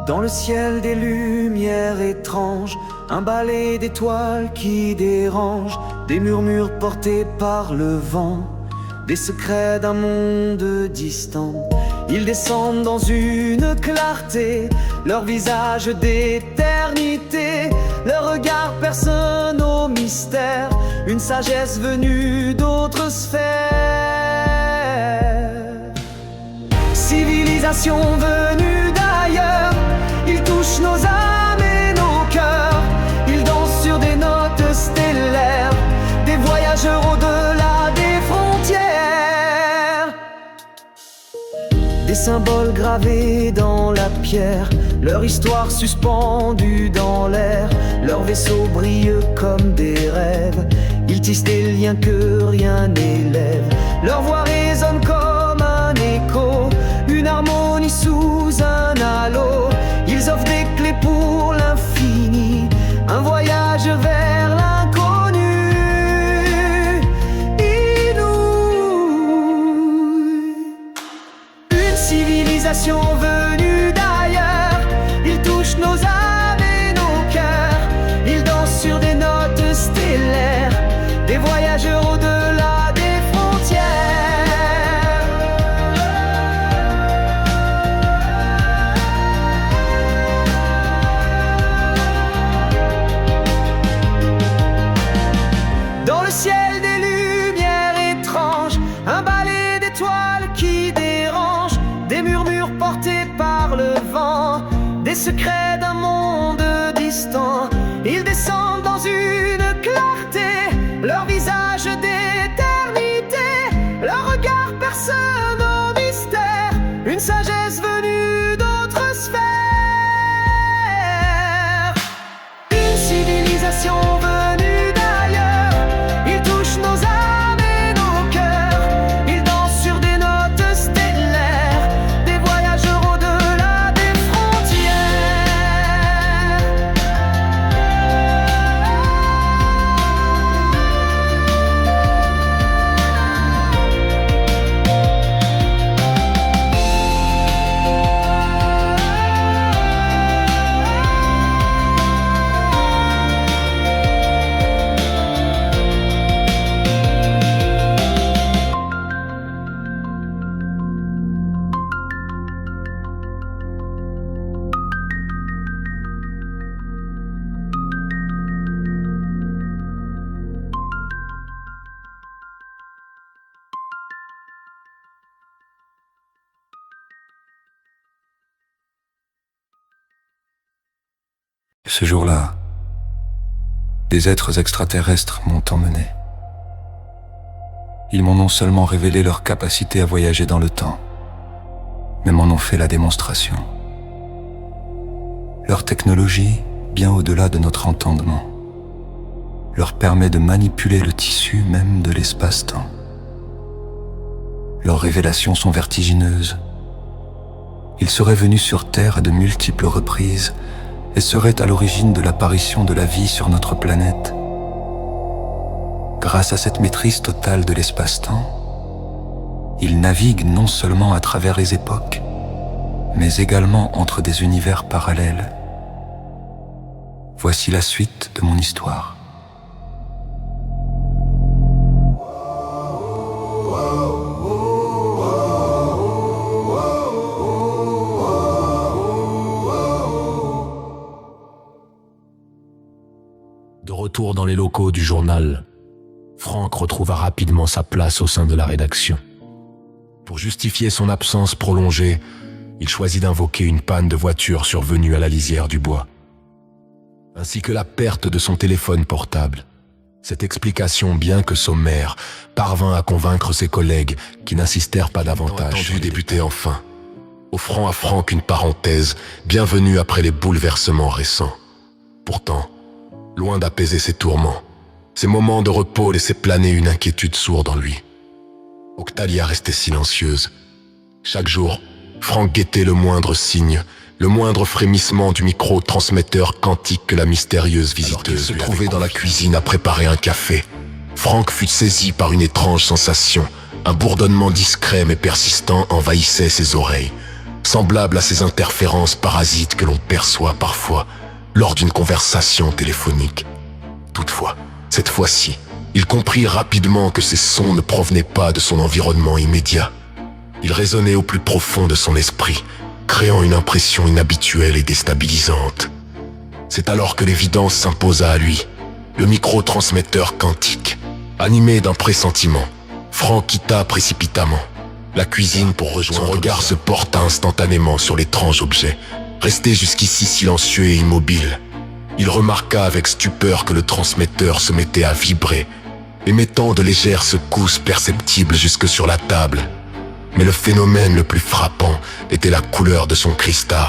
Dans le ciel des lumières étranges, un balai d'étoiles qui dérange, des murmures portés par le vent, des secrets d'un monde distant. Ils descendent dans une clarté, leur visage d'éternité, leur regard personne au mystère, une sagesse venue d'autres sphères. Civilisation venue d'ailleurs, ils touchent nos âmes et nos cœurs, ils dansent sur des notes stellaires, des voyageurs au-delà des frontières. Des symboles gravés dans la pierre, leur histoire suspendue dans l'air, leurs vaisseaux brillent comme des rêves, ils tissent des liens que rien n'élève, leur voix résonne comme un écho, une harmonie sous un halo. Ils offrent des clés pour l'infini, un voyage vers l'inconnu. Inouï. Une civilisation venue d'ailleurs, ils touchent nos âmes et nos cœurs, ils dansent sur des notes stellaires, des voyageurs au-delà des frontières. Dans le ciel des lumières étranges, un balai d'étoiles qui dérange, des murmures portés par le vent, des secrets d'un monde distant. Ils descendent dans une clarté, leur visage d'éternité, leur regard personne au mystère, une sagesse venue d'autres sphères. Une civilisation venue d'ailleurs, ils touchent nos âmes et nos cœurs, ils dansent sur des notes stellaires, des voyageurs au-delà des Ce jour-là, des êtres extraterrestres m'ont emmené. Ils m'ont non seulement révélé leur capacité à voyager dans le temps, mais m'en ont fait la démonstration. Leur technologie, bien au-delà de notre entendement, leur permet de manipuler le tissu même de l'espace-temps. Leurs révélations sont vertigineuses. Ils seraient venus sur Terre à de multiples reprises et serait à l'origine de l'apparition de la vie sur notre planète. Grâce à cette maîtrise totale de l'espace-temps, ils naviguent non seulement à travers les époques, mais également entre des univers parallèles. Voici la suite de mon histoire. De retour dans les locaux du journal, Franck retrouva rapidement sa place au sein de la rédaction. Pour justifier son absence prolongée, il choisit d'invoquer une panne de voiture survenue à la lisière du bois, ainsi que la perte de son téléphone portable. Cette explication, bien que sommaire, parvint à convaincre ses collègues qui n'insistèrent pas davantage. Entendu débuter enfin, offrant à Franck une parenthèse, bienvenue après les bouleversements récents. Pourtant, loin d'apaiser ses tourments, ces moments de repos laissaient planer une inquiétude sourde en lui. Octalia restait silencieuse. Chaque jour, Franck guettait le moindre signe, le moindre frémissement du micro-transmetteur quantique que la mystérieuse visiteuse se trouvait dans la cuisine à préparer un café. Franck fut saisi par une étrange sensation. Un bourdonnement discret mais persistant envahissait ses oreilles. semblable à ces interférences parasites que l'on perçoit parfois lors d'une conversation téléphonique. Toutefois, cette fois-ci, il comprit rapidement que ces sons ne provenaient pas de son environnement immédiat. Ils résonnaient au plus profond de son esprit, créant une impression inhabituelle et déstabilisante. C'est alors que l'évidence s'imposa à lui. Le micro-transmetteur quantique. Animé d'un pressentiment, Franck quitta précipitamment la cuisine pour rejoindre. Son regard se porta instantanément sur l'étrange objet, resté jusqu'ici silencieux et immobile. Il remarqua avec stupeur que le transmetteur se mettait à vibrer, émettant de légères secousses perceptibles jusque sur la table. Mais le phénomène le plus frappant était la couleur de son cristal.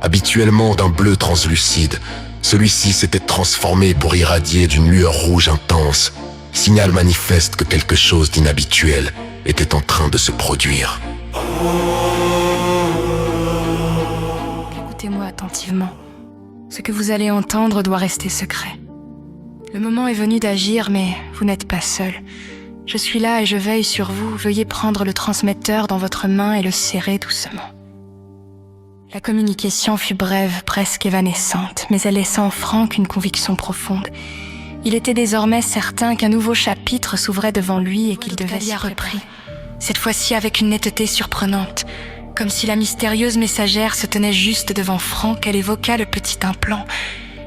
Habituellement d'un bleu translucide, celui-ci s'était transformé pour irradier d'une lueur rouge intense, signal manifeste que quelque chose d'inhabituel était en train de se produire. Écoutez-moi attentivement. Ce que vous allez entendre doit rester secret. Le moment est venu d'agir, mais vous n'êtes pas seul. Je suis là et je veille sur vous. Veuillez prendre le transmetteur dans votre main et le serrer doucement. La communication fut brève, presque évanescente, mais elle laissa en Franck une conviction profonde. Il était désormais certain qu'un nouveau chapitre s'ouvrait devant lui et qu'il devait s'y repris. Cette fois-ci avec une netteté surprenante. Comme si la mystérieuse messagère se tenait juste devant Franck, elle évoqua le petit implant,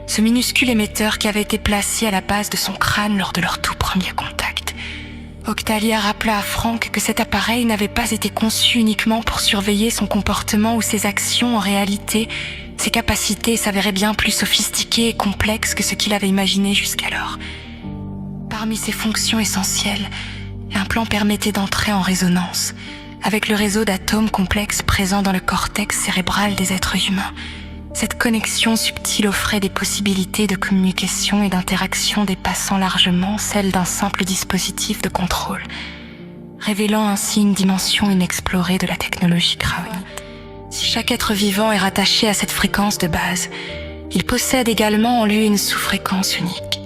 ce minuscule émetteur qui avait été placé à la base de son crâne lors de leur tout premier contact. Octalia rappela à Franck que cet appareil n'avait pas été conçu uniquement pour surveiller son comportement ou ses actions. En réalité, ses capacités s'avéraient bien plus sophistiquées et complexes que ce qu'il avait imaginé jusqu'alors. Parmi ses fonctions essentielles, l'implant permettait d'entrer en résonance avec le réseau d'atomes complexes présents dans le cortex cérébral des êtres humains. Cette connexion subtile offrait des possibilités de communication et d'interaction dépassant largement celles d'un simple dispositif de contrôle, révélant ainsi une dimension inexplorée de la technologie craonique. Si chaque être vivant est rattaché à cette fréquence de base, il possède également en lui une sous-fréquence unique.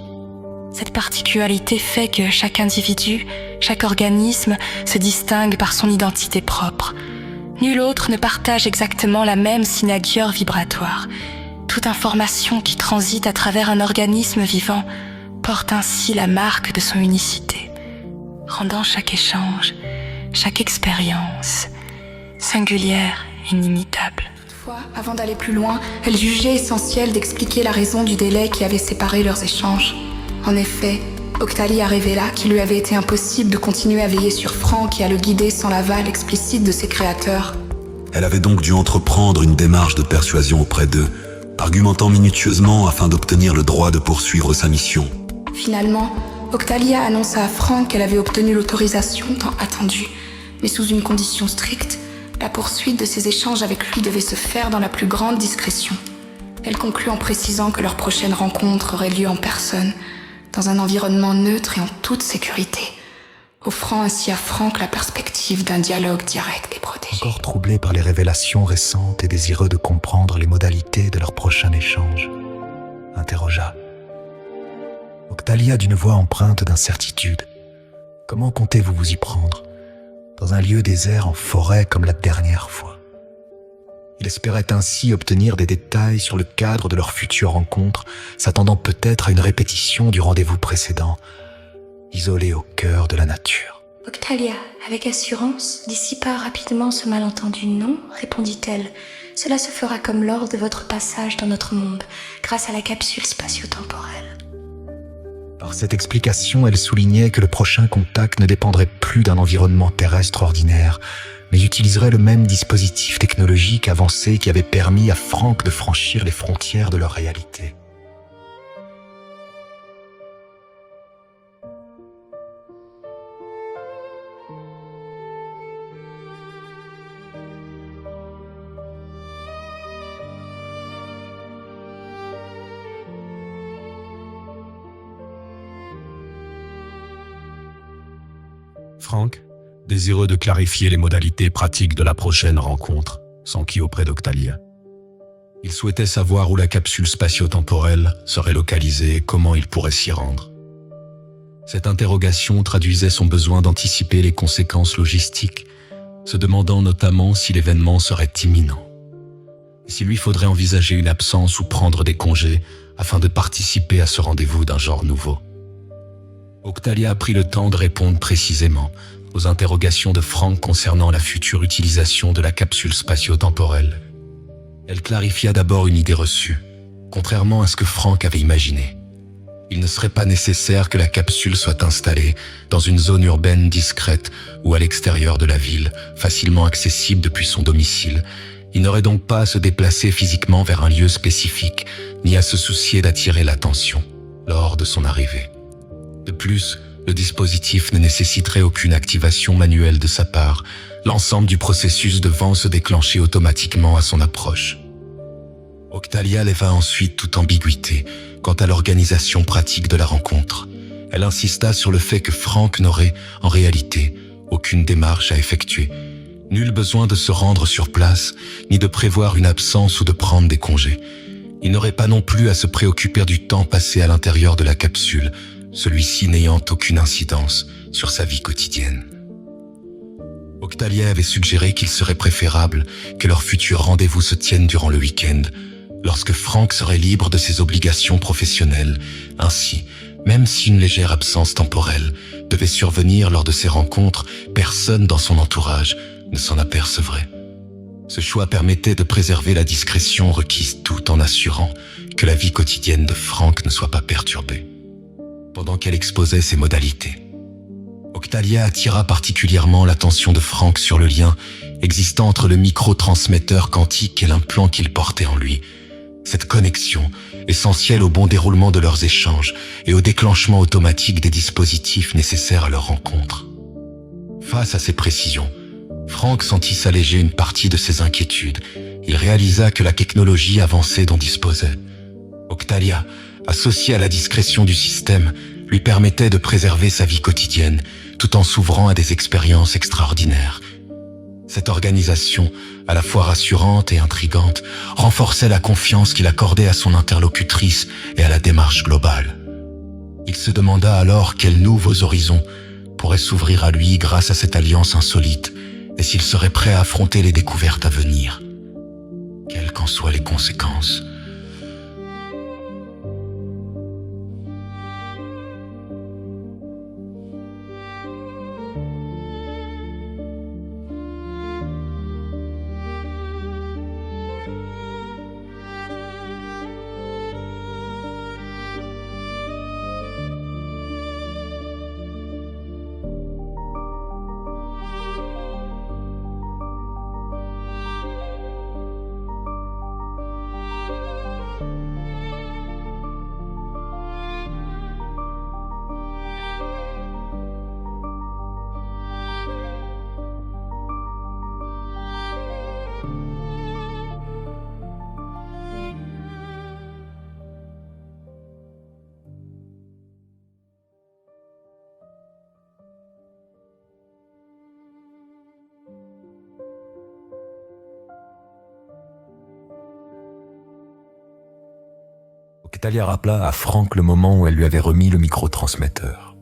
Cette particularité fait que chaque individu, chaque organisme se distingue par son identité propre. Nul autre ne partage exactement la même signature vibratoire. Toute information qui transite à travers un organisme vivant porte ainsi la marque de son unicité, rendant chaque échange, chaque expérience singulière et inimitable. Toutefois, avant d'aller plus loin, elle jugeait essentiel d'expliquer la raison du délai qui avait séparé leurs échanges. En effet, Octalia révéla qu'il lui avait été impossible de continuer à veiller sur Franck et à le guider sans l'aval explicite de ses créateurs. Elle avait donc dû entreprendre une démarche de persuasion auprès d'eux, argumentant minutieusement afin d'obtenir le droit de poursuivre sa mission. Finalement, Octalia annonça à Franck qu'elle avait obtenu l'autorisation tant attendue, mais sous une condition stricte. La poursuite de ses échanges avec lui devait se faire dans la plus grande discrétion. Elle conclut en précisant que leur prochaine rencontre aurait lieu en personne, dans un environnement neutre et en toute sécurité, offrant ainsi à Franck la perspective d'un dialogue direct et protégé. Encore troublé par les révélations récentes et désireux de comprendre les modalités de leur prochain échange, interrogea Octalia d'une voix empreinte d'incertitude. Comment comptez-vous vous y prendre, dans un lieu désert en forêt comme la dernière fois? Il espérait ainsi obtenir des détails sur le cadre de leur future rencontre, s'attendant peut-être à une répétition du rendez-vous précédent, isolé au cœur de la nature. Octalia, avec assurance, dissipa rapidement ce malentendu. Non, répondit-elle. Cela se fera comme lors de votre passage dans notre monde, grâce à la capsule spatio-temporelle. Par cette explication, elle soulignait que le prochain contact ne dépendrait plus d'un environnement terrestre ordinaire, mais utiliserait le même dispositif technologique avancé qui avait permis à Franck de franchir les frontières de leur réalité. Franck, désireux de clarifier les modalités pratiques de la prochaine rencontre, s'enquit auprès d'Octalia. Il souhaitait savoir où la capsule spatio-temporelle serait localisée et comment il pourrait s'y rendre. Cette interrogation traduisait son besoin d'anticiper les conséquences logistiques se demandant notamment si l'événement serait imminent, et s'il lui faudrait envisager une absence ou prendre des congés afin de participer à ce rendez-vous d'un genre nouveau. Octalia a pris le temps de répondre précisément aux interrogations de Frank concernant la future utilisation de la capsule spatio-temporelle. Elle clarifia d'abord une idée reçue, contrairement à ce que Frank avait imaginé. Il ne serait pas nécessaire que la capsule soit installée dans une zone urbaine discrète ou à l'extérieur de la ville, facilement accessible depuis son domicile. Il n'aurait donc pas à se déplacer physiquement vers un lieu spécifique, ni à se soucier d'attirer l'attention lors de son arrivée. De plus, le dispositif ne nécessiterait aucune activation manuelle de sa part, l'ensemble du processus devant se déclencher automatiquement à son approche. Octalia leva ensuite toute ambiguïté quant à l'organisation pratique de la rencontre. Elle insista sur le fait que Frank n'aurait, en réalité, aucune démarche à effectuer. Nul besoin de se rendre sur place, ni de prévoir une absence ou de prendre des congés. Il n'aurait pas non plus à se préoccuper du temps passé à l'intérieur de la capsule, celui-ci n'ayant aucune incidence sur sa vie quotidienne. Octalia avait suggéré qu'il serait préférable que leur futur rendez-vous se tienne durant le week-end, lorsque Frank serait libre de ses obligations professionnelles. Ainsi, même si une légère absence temporelle devait survenir lors de ces rencontres, personne dans son entourage ne s'en apercevrait. Ce choix permettait de préserver la discrétion requise tout en assurant que la vie quotidienne de Frank ne soit pas perturbée. Pendant qu'elle exposait ses modalités, Octalia attira particulièrement l'attention de Frank sur le lien existant entre le microtransmetteur quantique et l'implant qu'il portait en lui. Cette connexion, essentielle au bon déroulement de leurs échanges et au déclenchement automatique des dispositifs nécessaires à leur rencontre. Face à ces précisions, Frank sentit s'alléger une partie de ses inquiétudes. Il réalisa que la technologie avancée dont disposait Octalia, associée à la discrétion du système, lui permettait de préserver sa vie quotidienne tout en s'ouvrant à des expériences extraordinaires. Cette organisation, à la fois rassurante et intrigante, renforçait la confiance qu'il accordait à son interlocutrice et à la démarche globale. Il se demanda alors quels nouveaux horizons pourraient s'ouvrir à lui grâce à cette alliance insolite et s'il serait prêt à affronter les découvertes à venir. Quelles qu'en soient les conséquences. Octalia rappela à Frank le moment où elle lui avait remis le microtransmetteur,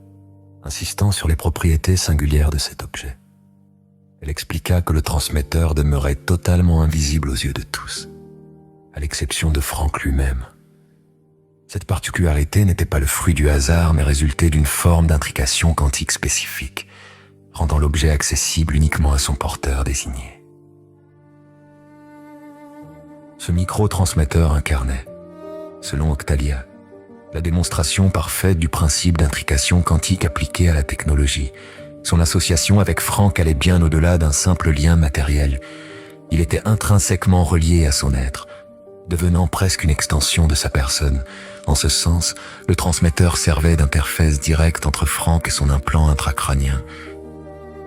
insistant sur les propriétés singulières de cet objet. Elle expliqua que le transmetteur demeurait totalement invisible aux yeux de tous, à l'exception de Frank lui-même. Cette particularité n'était pas le fruit du hasard, mais résultait d'une forme d'intrication quantique spécifique, rendant l'objet accessible uniquement à son porteur désigné. Ce microtransmetteur incarnait, selon Octalia, la démonstration parfaite du principe d'intrication quantique appliqué à la technologie. Son association avec Frank allait bien au-delà d'un simple lien matériel. Il était intrinsèquement relié à son être, devenant presque une extension de sa personne. En ce sens, le transmetteur servait d'interface directe entre Frank et son implant intracrânien,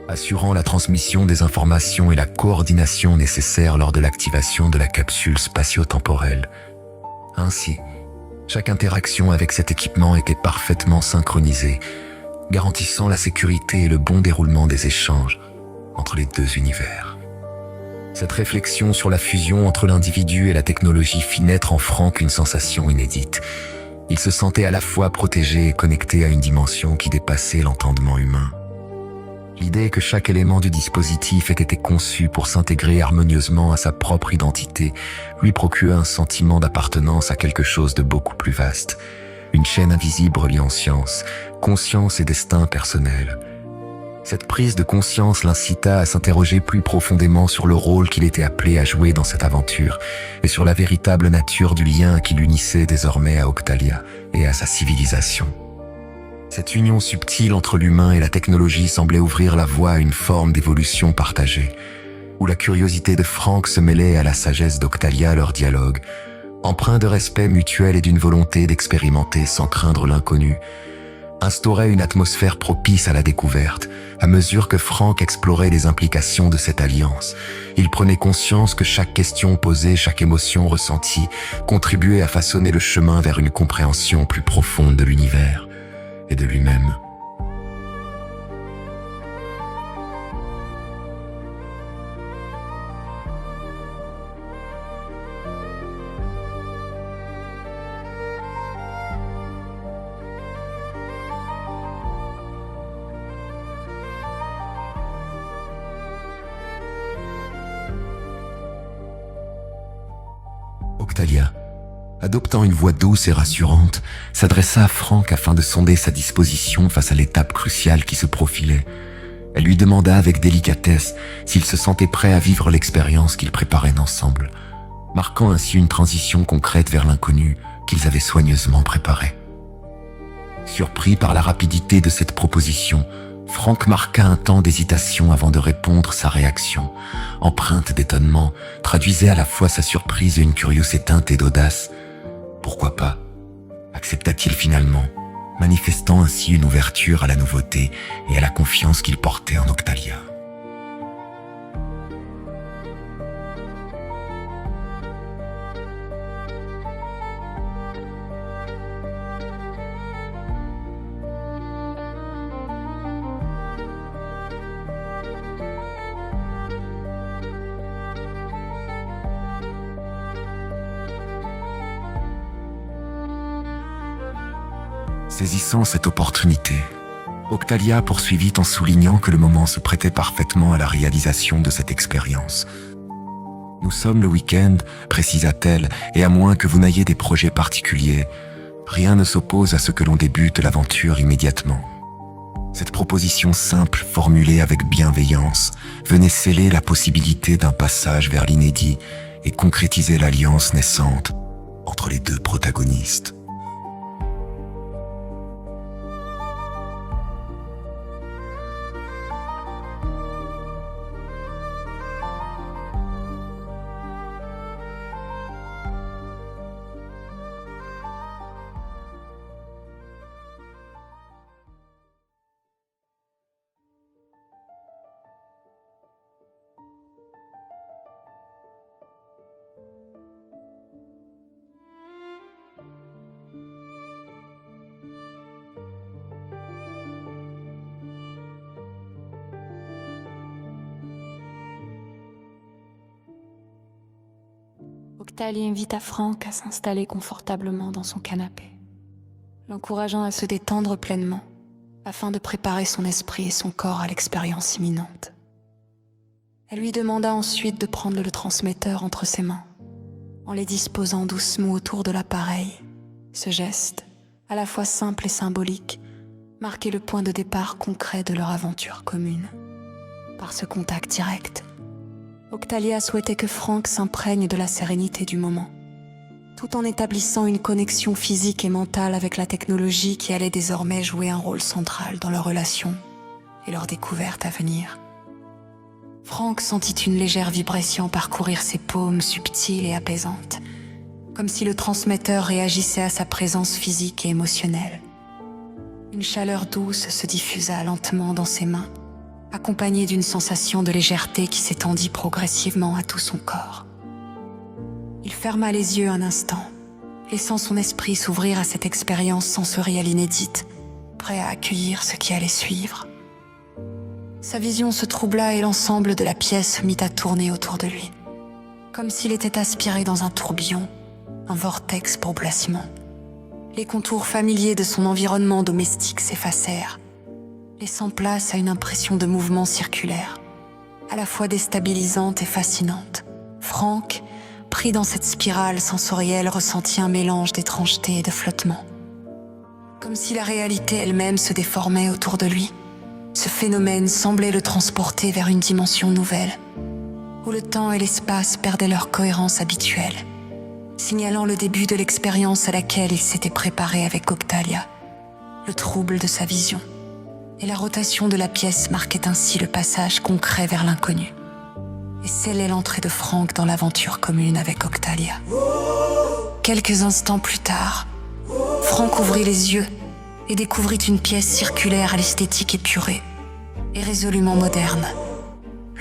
assurant la transmission des informations et la coordination nécessaires lors de l'activation de la capsule spatio-temporelle. Ainsi, chaque interaction avec cet équipement était parfaitement synchronisée, garantissant la sécurité et le bon déroulement des échanges entre les deux univers. Cette réflexion sur la fusion entre l'individu et la technologie fit naître en Frank une sensation inédite. Il se sentait à la fois protégé et connecté à une dimension qui dépassait l'entendement humain. L'idée que chaque élément du dispositif ait été conçu pour s'intégrer harmonieusement à sa propre identité lui procurait un sentiment d'appartenance à quelque chose de beaucoup plus vaste. Une chaîne invisible reliant science, conscience et destin personnel. Cette prise de conscience l'incita à s'interroger plus profondément sur le rôle qu'il était appelé à jouer dans cette aventure et sur la véritable nature du lien qui l'unissait désormais à Octalia et à sa civilisation. Cette union subtile entre l'humain et la technologie semblait ouvrir la voie à une forme d'évolution partagée, où la curiosité de Frank se mêlait à la sagesse d'Octalia à leur dialogue, empreint de respect mutuel et d'une volonté d'expérimenter sans craindre l'inconnu, instaurait une atmosphère propice à la découverte. À mesure que Frank explorait les implications de cette alliance, il prenait conscience que chaque question posée, chaque émotion ressentie, contribuait à façonner le chemin vers une compréhension plus profonde de l'univers et de lui-même. Octalia, adoptant une voix douce et rassurante, s'adressa à Frank afin de sonder sa disposition face à l'étape cruciale qui se profilait. Elle lui demanda avec délicatesse s'il se sentait prêt à vivre l'expérience qu'ils préparaient ensemble, marquant ainsi une transition concrète vers l'inconnu qu'ils avaient soigneusement préparée. Surpris par la rapidité de cette proposition, Frank marqua un temps d'hésitation avant de répondre. Sa réaction, empreinte d'étonnement, traduisait à la fois sa surprise et une curiosité teintée d'audace. Pourquoi pas, accepta-t-il finalement, manifestant ainsi une ouverture à la nouveauté et à la confiance qu'il portait en Octalia. Saisissant cette opportunité, Octalia poursuivit en soulignant que le moment se prêtait parfaitement à la réalisation de cette expérience. « Nous sommes le week-end, précisa-t-elle, et à moins que vous n'ayez des projets particuliers, rien ne s'oppose à ce que l'on débute l'aventure immédiatement. » Cette proposition simple, formulée avec bienveillance, venait sceller la possibilité d'un passage vers l'inédit et concrétiser l'alliance naissante entre les deux protagonistes. Octalia invita Frank à s'installer confortablement dans son canapé, l'encourageant à se détendre pleinement, afin de préparer son esprit et son corps à l'expérience imminente. Elle lui demanda ensuite de prendre le transmetteur entre ses mains, en les disposant doucement autour de l'appareil. Ce geste, à la fois simple et symbolique, marquait le point de départ concret de leur aventure commune. Par ce contact direct, Octalia souhaitait que Frank s'imprègne de la sérénité du moment, tout en établissant une connexion physique et mentale avec la technologie qui allait désormais jouer un rôle central dans leur relation et leur découverte à venir. Frank sentit une légère vibration parcourir ses paumes subtiles et apaisantes, comme si le transmetteur réagissait à sa présence physique et émotionnelle. Une chaleur douce se diffusa lentement dans ses mains, accompagnée d'une sensation de légèreté qui s'étendit progressivement à tout son corps. Il ferma les yeux un instant, laissant son esprit s'ouvrir à cette expérience sensorielle inédite, prêt à accueillir ce qui allait suivre. Sa vision se troubla et l'ensemble de la pièce se mit à tourner autour de lui, comme s'il était aspiré dans un tourbillon, un vortex pour placement. Les contours familiers de son environnement domestique s'effacèrent. laissant place à une impression de mouvement circulaire, à la fois déstabilisante et fascinante. Franck, pris dans cette spirale sensorielle, ressentit un mélange d'étrangeté et de flottement. Comme si la réalité elle-même se déformait autour de lui, ce phénomène semblait le transporter vers une dimension nouvelle, où le temps et l'espace perdaient leur cohérence habituelle, signalant le début de l'expérience à laquelle il s'était préparé avec Octalia. Le trouble de sa vision et la rotation de la pièce marquaient ainsi le passage concret vers l'inconnu, et scellaient l'entrée de Franck dans l'aventure commune avec Octalia. Quelques instants plus tard, Franck ouvrit les yeux et découvrit une pièce circulaire à l'esthétique épurée et résolument moderne.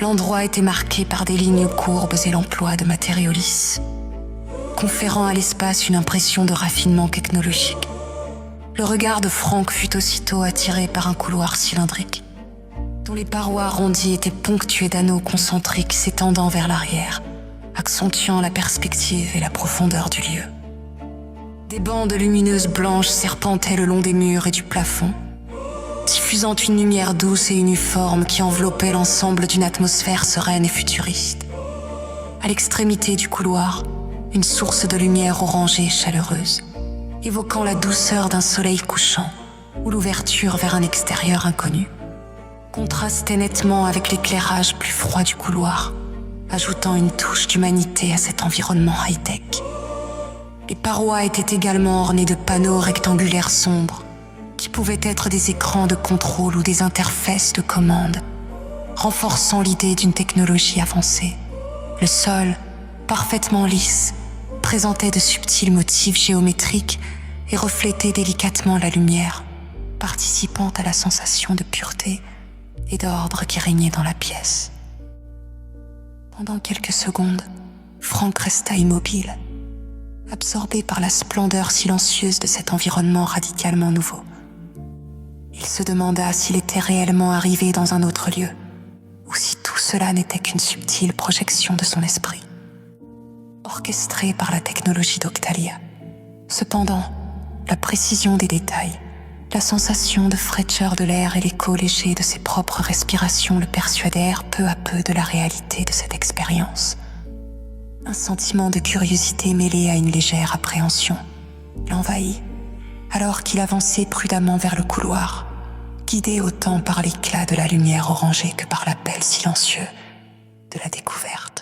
L'endroit était marqué par des lignes courbes et l'emploi de matériaux lisses, conférant à l'espace une impression de raffinement technologique. Le regard de Franck fut aussitôt attiré par un couloir cylindrique, dont les parois arrondies étaient ponctuées d'anneaux concentriques s'étendant vers l'arrière, accentuant la perspective et la profondeur du lieu. Des bandes lumineuses blanches serpentaient le long des murs et du plafond, diffusant une lumière douce et uniforme qui enveloppait l'ensemble d'une atmosphère sereine et futuriste. À l'extrémité du couloir, une source de lumière orangée et chaleureuse, évoquant la douceur d'un soleil couchant ou l'ouverture vers un extérieur inconnu, contrastait nettement avec l'éclairage plus froid du couloir, ajoutant une touche d'humanité à cet environnement high-tech. Les parois étaient également ornées de panneaux rectangulaires sombres, qui pouvaient être des écrans de contrôle ou des interfaces de commande, renforçant l'idée d'une technologie avancée. Le sol, parfaitement lisse, présentait de subtils motifs géométriques et reflétait délicatement la lumière, participant à la sensation de pureté et d'ordre qui régnait dans la pièce. Pendant quelques secondes, Franck resta immobile, absorbé par la splendeur silencieuse de cet environnement radicalement nouveau. Il se demanda s'il était réellement arrivé dans un autre lieu, ou si tout cela n'était qu'une subtile projection de son esprit, orchestrée par la technologie d'Octalia. Cependant, la précision des détails, la sensation de fraîcheur de l'air et l'écho léger de ses propres respirations le persuadèrent peu à peu de la réalité de cette expérience. Un sentiment de curiosité mêlé à une légère appréhension l'envahit, alors qu'il avançait prudemment vers le couloir, guidé autant par l'éclat de la lumière orangée que par l'appel silencieux de la découverte.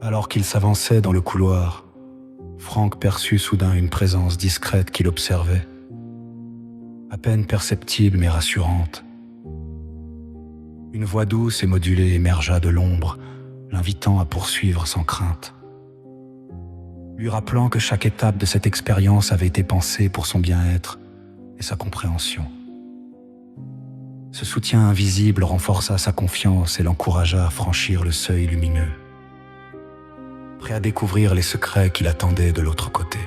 Alors qu'il s'avançait dans le couloir, Franck perçut soudain une présence discrète qui l'observait, à peine perceptible mais rassurante. Une voix douce et modulée émergea de l'ombre, l'invitant à poursuivre sans crainte, lui rappelant que chaque étape de cette expérience avait été pensée pour son bien-être et sa compréhension. Ce soutien invisible renforça sa confiance et l'encouragea à franchir le seuil lumineux, prêt à découvrir les secrets qui l'attendaient de l'autre côté.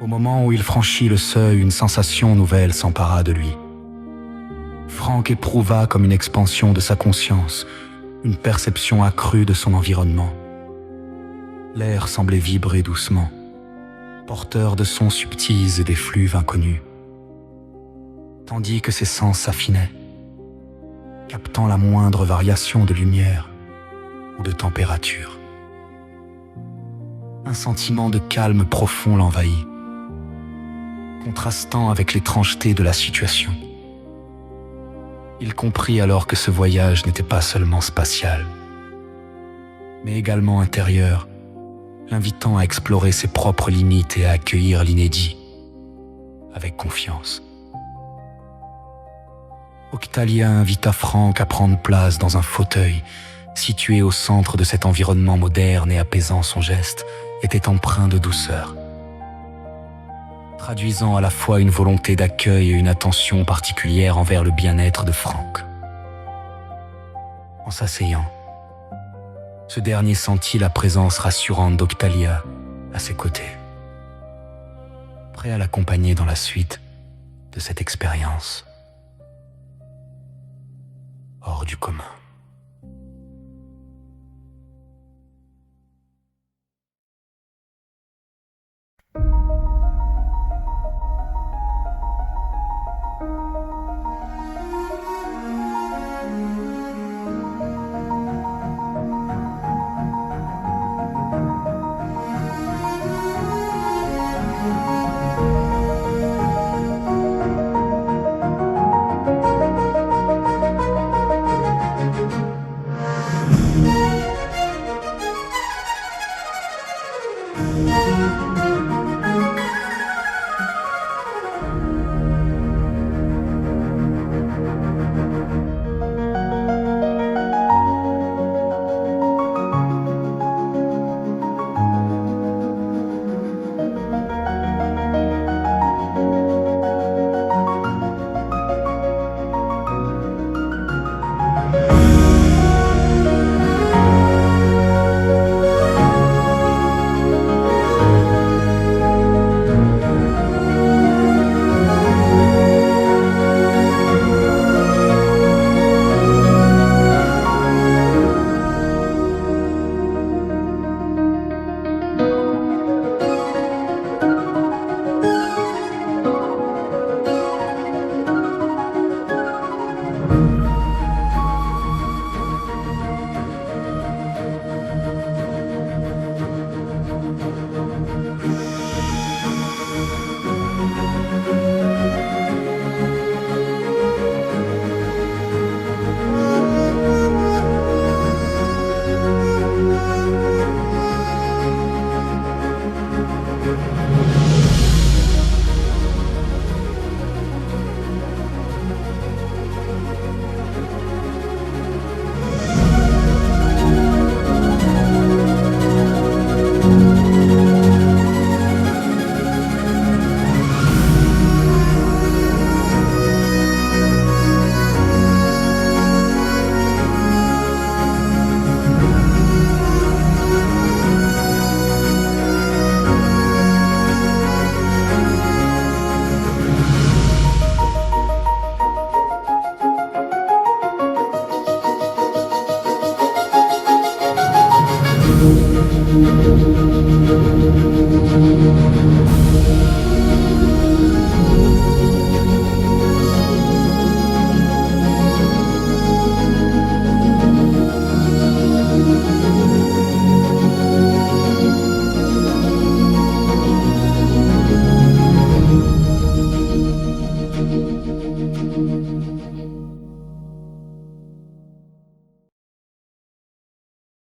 Au moment où il franchit le seuil, une sensation nouvelle s'empara de lui. Franck éprouva comme une expansion de sa conscience, une perception accrue de son environnement. L'air semblait vibrer doucement, porteur de sons subtils et d'effluves inconnus, tandis que ses sens s'affinaient, captant la moindre variation de lumière ou de température. Un sentiment de calme profond l'envahit, contrastant avec l'étrangeté de la situation. Il comprit alors que ce voyage n'était pas seulement spatial, mais également intérieur, l'invitant à explorer ses propres limites et à accueillir l'inédit avec confiance. Octalia invita Franck à prendre place dans un fauteuil situé au centre de cet environnement moderne et apaisant. Son geste était empreint de douceur, traduisant à la fois une volonté d'accueil et une attention particulière envers le bien-être de Franck. En s'asseyant, ce dernier sentit la présence rassurante d'Octalia à ses côtés, prêt à l'accompagner dans la suite de cette expérience hors du commun.